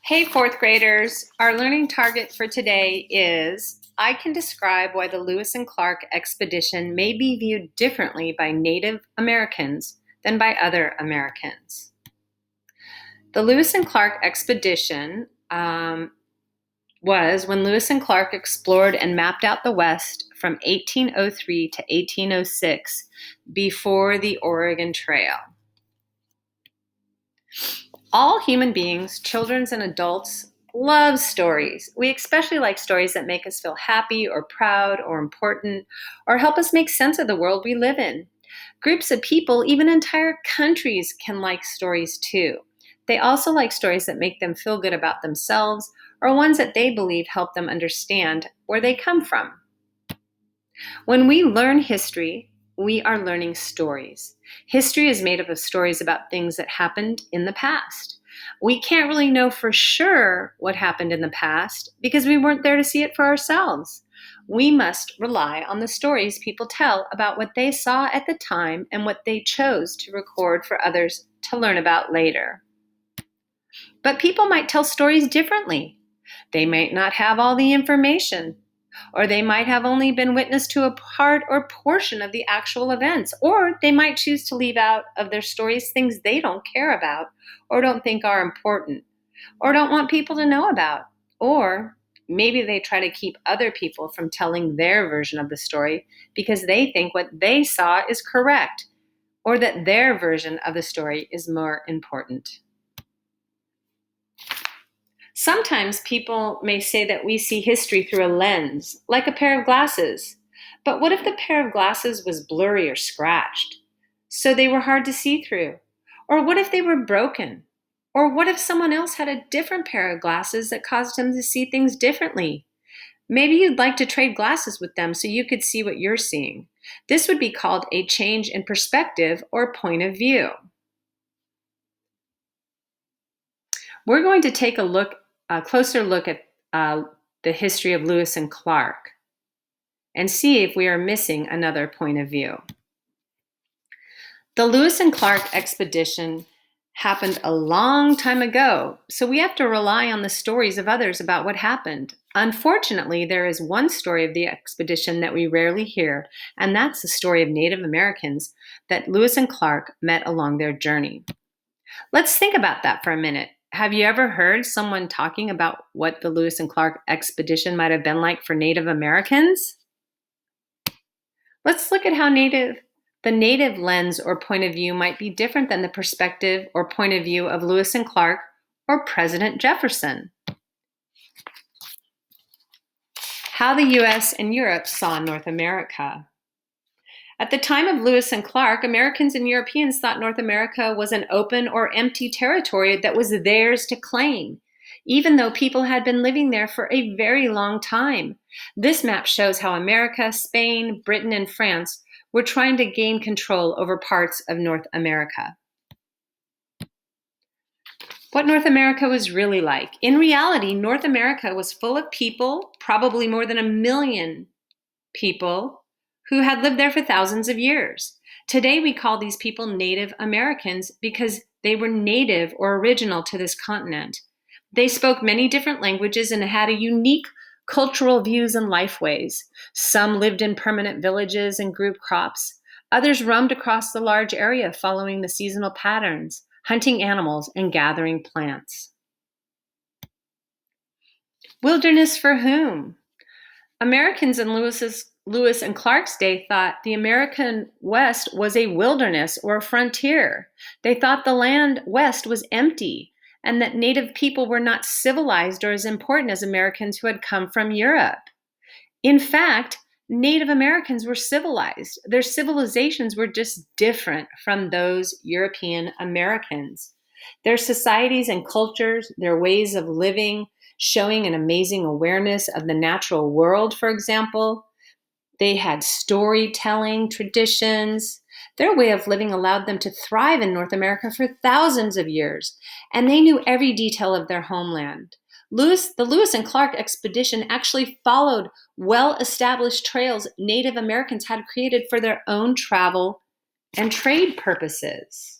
Hey, fourth graders. Our learning target for today is I can describe why the Lewis and Clark expedition may be viewed differently by Native Americans than by other Americans. The Lewis and Clark expedition was when Lewis and Clark explored and mapped out the West from 1803 to 1806 before the Oregon Trail. All human beings, children and adults, love stories. We especially like stories that make us feel happy or proud or important or help us make sense of the world we live in. Groups of people, even entire countries, can like stories too. They also like stories that make them feel good about themselves or ones that they believe help them understand where they come from. When we learn history, we are learning stories. History is made up of stories about things that happened in the past. We can't really know for sure what happened in the past because we weren't there to see it for ourselves. We must rely on the stories people tell about what they saw at the time and what they chose to record for others to learn about later. But people might tell stories differently. They might not have all the information, or they might have only been witness to a part or portion of the actual events, or they might choose to leave out of their stories things they don't care about, or don't think are important, or don't want people to know about, or maybe they try to keep other people from telling their version of the story because they think what they saw is correct, or that their version of the story is more important. Sometimes people may say that we see history through a lens, like a pair of glasses. But what if the pair of glasses was blurry or scratched, so they were hard to see through? Or what if they were broken? Or what if someone else had a different pair of glasses that caused them to see things differently? Maybe you'd like to trade glasses with them so you could see what you're seeing. This would be called a change in perspective or point of view. We're going to take a closer look at the history of Lewis and Clark and see if we are missing another point of view. The Lewis and Clark expedition happened a long time ago, so we have to rely on the stories of others about what happened. Unfortunately, there is one story of the expedition that we rarely hear, and that's the story of Native Americans that Lewis and Clark met along their journey. Let's think about that for a minute. Have you ever heard someone talking about what the Lewis and Clark expedition might have been like for Native Americans? Let's look at how the Native lens or point of view might be different than the perspective or point of view of Lewis and Clark or President Jefferson. How the U.S. and Europe saw North America. At the time of Lewis and Clark, Americans and Europeans thought North America was an open or empty territory that was theirs to claim, even though people had been living there for a very long time. This map shows how America, Spain, Britain, and France were trying to gain control over parts of North America. What North America was really like. In reality, North America was full of people, probably more than 1 million people, who had lived there for thousands of years. Today, we call these people Native Americans because they were native or original to this continent. They spoke many different languages and had a unique cultural views and life ways. Some lived in permanent villages and grew crops. Others roamed across the large area following the seasonal patterns, hunting animals and gathering plants. Wilderness for whom? Americans in Lewis and Clark's day thought the American West was a wilderness or a frontier. They thought the land west was empty and that Native people were not civilized or as important as Americans who had come from Europe. In fact, Native Americans were civilized. Their civilizations were just different from those European Americans. Their societies and cultures, their ways of living, showing an amazing awareness of the natural world, for example. They had storytelling traditions. Their way of living allowed them to thrive in North America for thousands of years, and they knew every detail of their homeland. The Lewis and Clark expedition actually followed well-established trails Native Americans had created for their own travel and trade purposes.